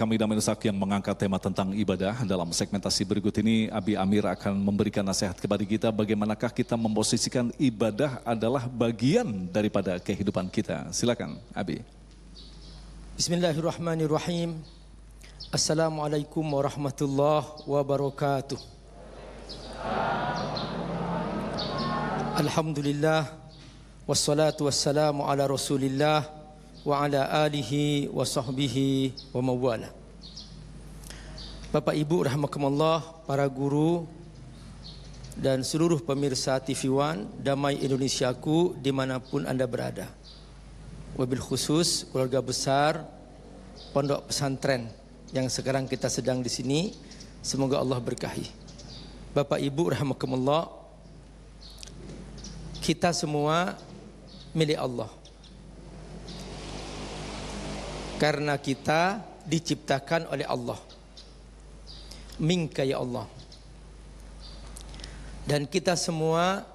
Kami Damai Nusa yang mengangkat tema tentang ibadah. Dalam segmentasi berikut ini, Abi Amir akan memberikan nasihat kepada kita bagaimanakah kita memposisikan ibadah adalah bagian daripada kehidupan kita. Silakan, Abi. Bismillahirrahmanirrahim. Assalamualaikum warahmatullahi wabarakatuh. Alhamdulillah, wassalatu wassalamu ala rasulillah wa ala alihi wa sahbihi wa mawala. Bapak Ibu rahimakumullah, para guru dan seluruh pemirsa TV One Damai Indonesiaku dimanapun Anda berada. Wabil khusus keluarga besar Pondok Pesantren yang sekarang kita sedang di sini, semoga Allah berkahi. Bapak Ibu rahimakumullah, kita semua milik Allah. Karena kita diciptakan oleh Allah. Minka ya Allah. Dan kita semua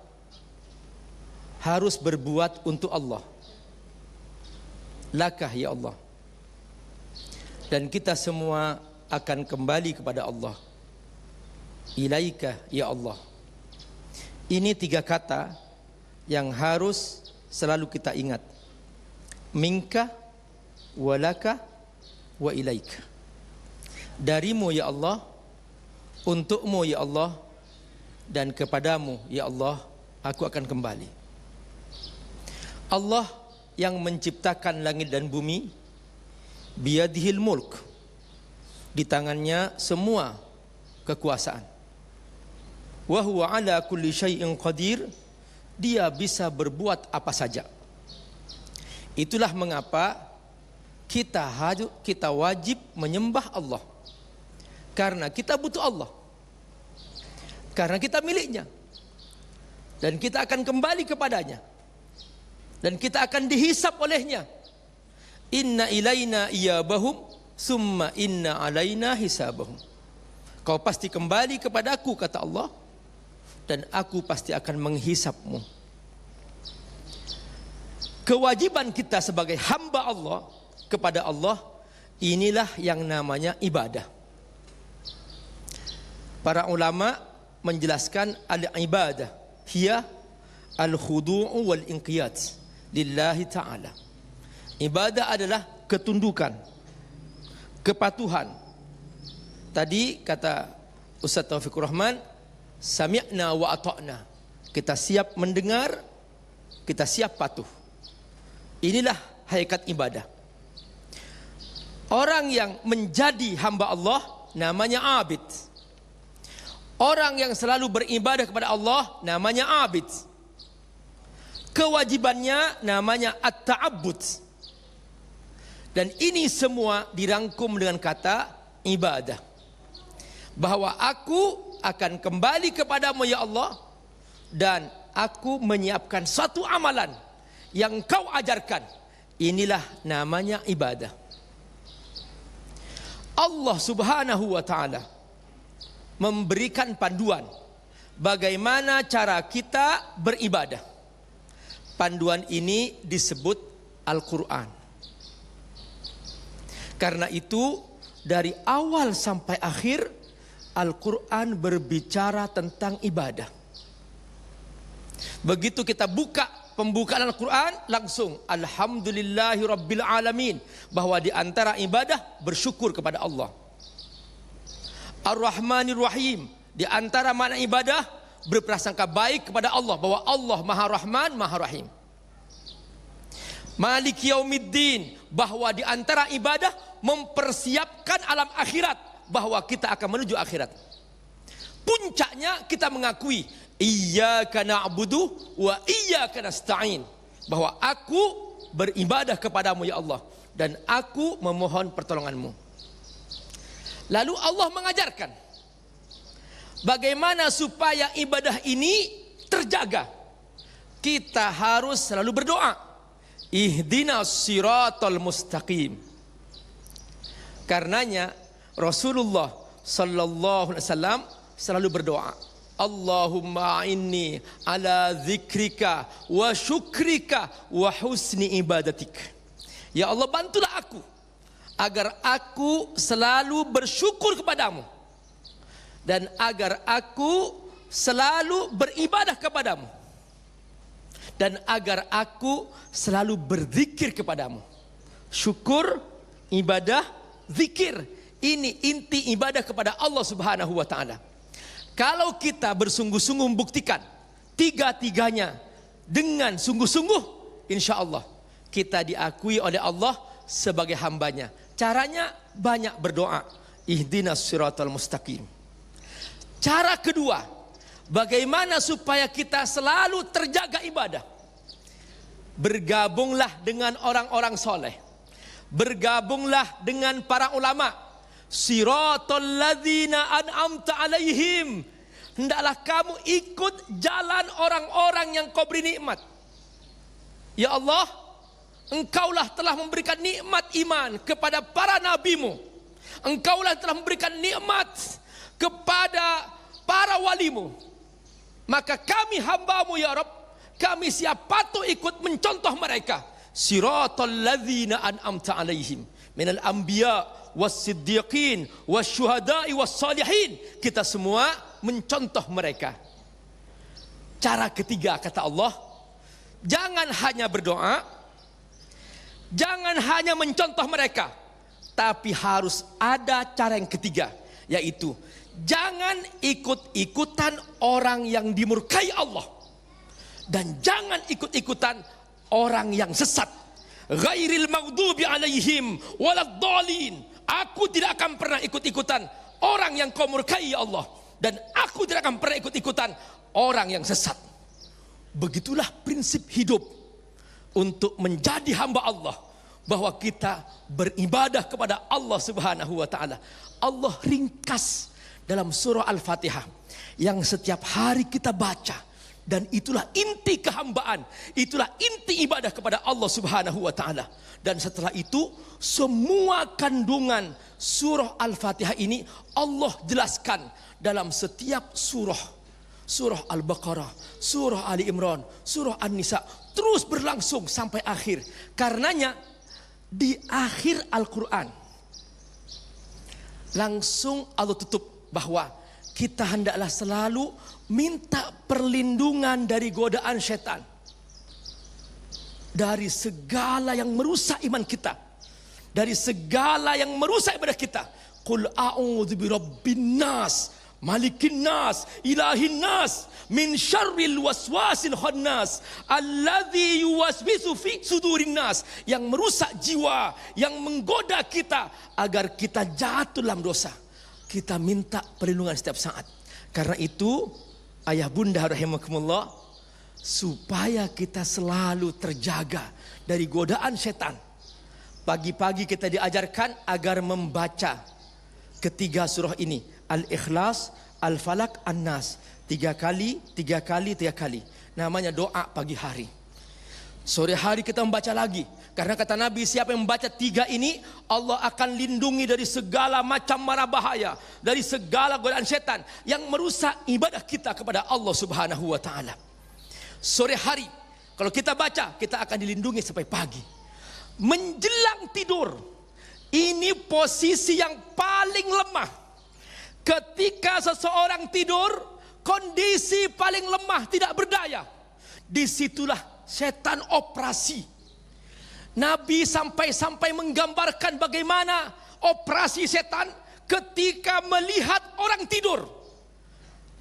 harus berbuat untuk Allah. Lakah ya Allah. Dan kita semua akan kembali kepada Allah. Ilaika ya Allah. Ini tiga kata yang harus selalu kita ingat. Minka, walaka, wa ilaika. Darimu ya Allah, untukmu ya Allah, dan kepadamu ya Allah aku akan kembali. Allah yang menciptakan langit dan bumi, biyadihil mulk, di tangannya semua kekuasaan. Wa huwa ala kulli syai'in qadir, dia bisa berbuat apa saja. Itulah mengapa kita wajib menyembah Allah. Karena kita butuh Allah. Karena kita miliknya. Dan kita akan kembali kepadanya. Dan kita akan dihisap olehnya. Inna ilaina iyabahum summa inna alaina hisabahum. Kau pasti kembali kepadaku, kata Allah, dan aku pasti akan menghisapmu. Kewajiban kita sebagai hamba Allah kepada Allah, inilah yang namanya ibadah. Para ulama menjelaskan al-ibadah hiya al-khudu'u wal-inqiyad lillahi ta'ala. Ibadah adalah ketundukan, kepatuhan. Tadi kata Ustaz Taufikur Rahman, sami'na wa ata'na. Kita siap mendengar, kita siap patuh. Inilah hakikat ibadah. Orang yang menjadi hamba Allah namanya abid. Orang yang selalu beribadah kepada Allah namanya abid. Kewajibannya namanya at-ta'abbud. Dan ini semua dirangkum dengan kata ibadah. Bahwa aku akan kembali kepadamu ya Allah, dan aku menyiapkan satu amalan yang kau ajarkan. Inilah namanya ibadah. Allah subhanahu wa ta'ala memberikan panduan bagaimana cara kita beribadah. Panduan ini disebut Al-Quran. Karena itu dari awal sampai akhir Al-Quran berbicara tentang ibadah. Begitu kita buka pembukaan Al-Quran, langsung Alhamdulillahi Rabbil Alamin, bahwa di antara ibadah bersyukur kepada Allah. Ar-Rahmanir Rahim, di antara makna ibadah berprasangka baik kepada Allah, bahwa Allah Maha Rahman, Maha Rahim. Maliki Yaumiddin, bahwa di antara ibadah mempersiapkan alam akhirat, bahwa kita akan menuju akhirat. Puncaknya kita mengakui Iyyaka na'budu wa iyyaka nasta'in, bahwa aku beribadah kepadamu ya Allah, dan aku memohon pertolonganmu. Lalu Allah mengajarkan bagaimana supaya ibadah ini terjaga. Kita harus selalu berdoa, ihdinas siratal mustaqim. Karenanya Rasulullah sallallahu alaihi wasallam selalu berdoa, Allahumma inni ala zikrika wa syukrika wa husni ibadatik. Ya Allah, bantulah aku agar aku selalu bersyukur kepadamu, dan agar aku selalu beribadah kepadamu, dan agar aku selalu berzikir kepadamu. Syukur, ibadah, zikir. Ini inti ibadah kepada Allah Subhanahu wa ta'ala. Kalau kita bersungguh-sungguh membuktikan tiga-tiganya dengan sungguh-sungguh, insya Allah kita diakui oleh Allah sebagai hambanya. Caranya banyak berdoa. Ihdinas siratal mustaqim. Cara kedua, bagaimana supaya kita selalu terjaga ibadah? Bergabunglah dengan orang-orang soleh. Bergabunglah dengan para ulama. Siratal ladzina an'amta alaihim. Hendaklah kamu ikut jalan orang-orang yang kau beri nikmat. Ya Allah, Engkaulah telah memberikan nikmat iman kepada para nabimu. Engkaulah telah memberikan nikmat kepada para walimu. Maka kami hambamu ya Rabb, kami siap patuh ikut mencontoh mereka. Siratal ladzina an'amta alaihim minal anbiya was-siddiqin wasyuhada'i was-salihin. Kita semua mencontoh mereka. Cara ketiga kata Allah, jangan hanya berdoa, jangan hanya mencontoh mereka, tapi harus ada cara yang ketiga, yaitu jangan ikut-ikutan orang yang dimurkai Allah, dan jangan ikut-ikutan orang yang sesat. Ghairil maghdubi alaihim waladdallin. Aku tidak akan pernah ikut-ikutan orang yang kau murkai ya Allah, dan aku tidak akan pernah ikut-ikutan orang yang sesat. Begitulah prinsip hidup untuk menjadi hamba Allah, bahwa kita beribadah kepada Allah Subhanahu wa ta'ala. Allah ringkas dalam surah Al-Fatihah yang setiap hari kita baca, dan itulah inti kehambaan, itulah inti ibadah kepada Allah Subhanahu wa ta'ala. Dan setelah itu semua kandungan surah Al-Fatihah ini Allah jelaskan dalam setiap surah. Surah Al-Baqarah, surah Ali Imran, surah An-Nisa, terus berlangsung sampai akhir. Karenanya di akhir Al-Quran langsung Allah tutup bahwa kita hendaklah selalu minta perlindungan dari godaan setan, dari segala yang merusak iman kita, dari segala yang merusak ibadah kita. Qul a'udzu birabbin nas, malikin nas, ilahin nas, min syarril waswasil khannas, alladzi yuwaswisu fi sudurin nas. Yang merusak jiwa, yang menggoda kita agar kita jatuh dalam dosa. Kita minta perlindungan setiap saat. Karena itu ayah bunda rahimakumullah, supaya kita selalu terjaga dari godaan setan, pagi-pagi kita diajarkan agar membaca ketiga surah ini, Al-Ikhlas, Al-Falaq, An-Nas, 3 kali. Namanya doa pagi hari. Sore hari kita membaca lagi, karena kata Nabi, siapa yang membaca 3 ini, Allah akan lindungi dari segala macam mara bahaya, dari segala godaan setan yang merusak ibadah kita kepada Allah Subhanahu wa ta'ala. Sore hari kalau kita baca, kita akan dilindungi sampai pagi. Menjelang tidur, ini posisi yang paling lemah. Ketika seseorang tidur, kondisi paling lemah, tidak berdaya. Disitulah setan operasi. Nabi sampai menggambarkan bagaimana operasi setan ketika melihat orang tidur.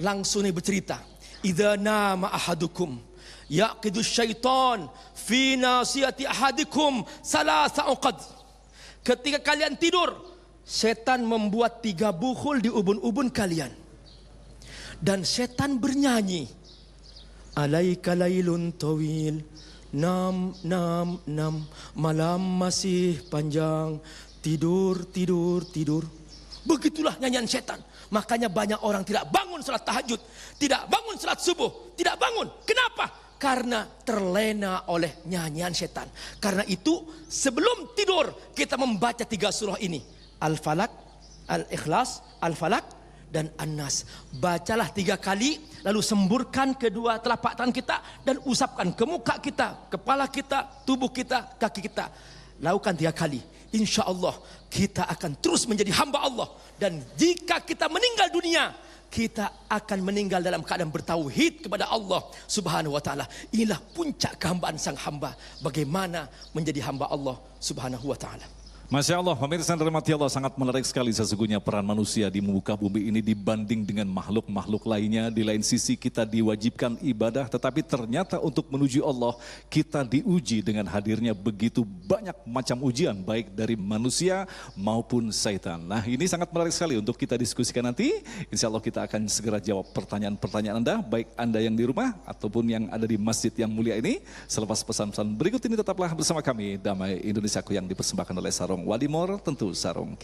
Langsung dia bercerita, idza nama ahadukum yaqidu syaitan fi nasiyati ahadikum salasa uqad. Ketika kalian tidur, setan membuat 3 buhul di ubun-ubun kalian, dan setan bernyanyi, alaika lailun tawil, nam, malam masih panjang, tidur. Begitulah nyanyian setan. Makanya banyak orang tidak bangun salat tahajud, tidak bangun salat subuh, tidak bangun. Kenapa? Karena terlena oleh nyanyian setan. Karena itu sebelum tidur kita membaca 3 surah ini, Al-Falaq, Al-Ikhlas, Al-Falaq, dan An-Nas. Bacalah 3 kali, lalu semburkan kedua telapak tangan kita dan usapkan ke muka kita, kepala kita, tubuh kita, kaki kita. lakukan 3 kali. Insya Allah kita akan terus menjadi hamba Allah. Dan jika kita meninggal dunia, kita akan meninggal dalam keadaan bertauhid kepada Allah Subhanahu wa taala. Inilah puncak kehambaan sang hamba. Bagaimana menjadi hamba Allah Subhanahu wa taala. Masya Allah, pemirsa yang dirahmati Allah, sangat menarik sekali sesungguhnya peran manusia di muka bumi ini dibanding dengan makhluk-makhluk lainnya. Di lain sisi kita diwajibkan ibadah, tetapi ternyata untuk menuju Allah kita diuji dengan hadirnya begitu banyak macam ujian, baik dari manusia maupun syaitan. Nah, ini sangat menarik sekali untuk kita diskusikan nanti. Insya Allah kita akan segera jawab pertanyaan-pertanyaan Anda, baik Anda yang di rumah ataupun yang ada di masjid yang mulia ini. Selepas pesan-pesan berikut ini tetaplah bersama kami, Damai Indonesiaku yang dipersembahkan oleh Sarung Wadimor, tentu sarung kita.